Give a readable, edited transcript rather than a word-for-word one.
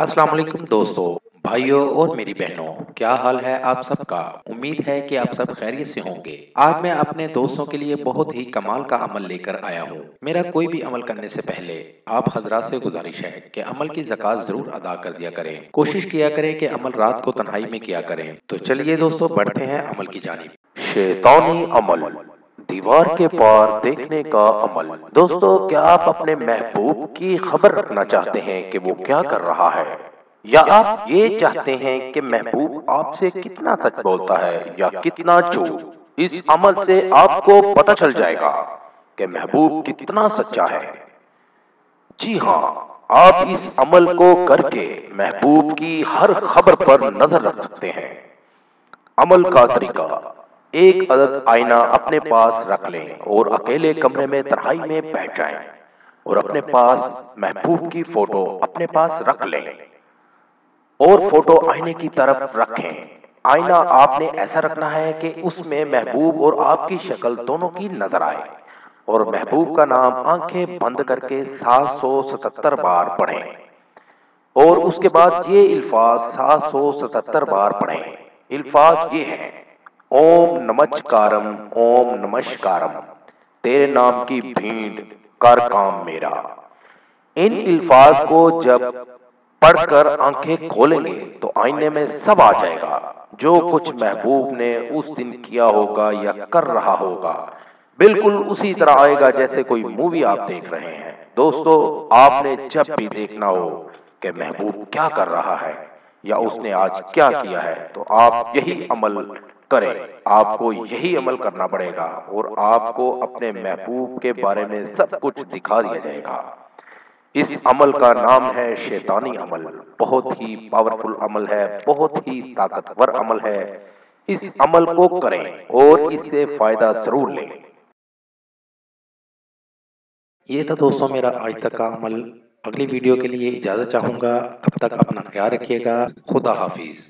अस्सलाम वालेकुम दोस्तों, भाइयों और मेरी बहनों, क्या हाल है आप सबका। उम्मीद है कि आप सब खैरियत से होंगे। आज मैं अपने दोस्तों के लिए बहुत ही कमाल का अमल लेकर आया हूँ। मेरा कोई भी अमल करने से पहले आप हजरात से गुजारिश है कि अमल की ज़कात जरूर अदा कर दिया करें। कोशिश किया करें कि अमल रात को तन्हाई में किया करें। तो चलिए दोस्तों, बढ़ते हैं अमल की जानिब। शैतानी अमल, दीवार के पार देखने का अमल। दोस्तों, क्या आप अपने महबूब की खबर रखना चाहते हैं कि वो क्या कर रहा है, या आप ये चाहते हैं कि महबूब आपसे कितना सच बोलता है या कितना झूठ। इस अमल से आपको पता चल जाएगा कि महबूब कितना सच्चा है। जी हाँ, आप इस अमल को करके महबूब की हर खबर पर नजर रख सकते हैं। अमल का तरीका: एक अदद आईना अपने पास रख लें और अकेले कमरे में तन्हाई में बैठ जाएं और अपने पास महबूब की फोटो अपने पास रख लें और फोटो आईने की तरफ रखें। आईना आपने ऐसा रखना है कि उसमें महबूब और आपकी शक्ल दोनों की नजर आए और महबूब का नाम आंखें बंद करके 777 बार पढ़ें और उसके बाद ये इल्फाज 777 बार पढ़ें। इल्फाज ये हैं: ओम नमस्कारम, ओम नमस्कारम, तेरे नाम की भीड़ कर काम मेरा। इन इल्फाज को जब पढ़कर आंखें खोलेंगे तो आईने में सब आ जाएगा, जो कुछ महबूब ने उस दिन किया होगा या कर रहा होगा। बिल्कुल उसी तरह आएगा जैसे कोई मूवी आप देख रहे हैं। दोस्तों, आपने जब भी देखना हो कि महबूब क्या कर रहा है या उसने आज क्या किया है, तो आप यही अमल करें। आपको यही अमल करना पड़ेगा और आपको अपने महबूब के बारे में सब कुछ दिखा दिया जाएगा। इस अमल का नाम है शैतानी अमल। बहुत ही पावरफुल अमल है, बहुत ही ताकतवर अमल है। इस अमल को करें और इससे फायदा जरूर लें। ये था दोस्तों मेरा आज तक का अमल। अगली वीडियो के लिए इजाज़त चाहूँगा। तब तक अपना ख्याल रखिएगा। खुदा हाफिज।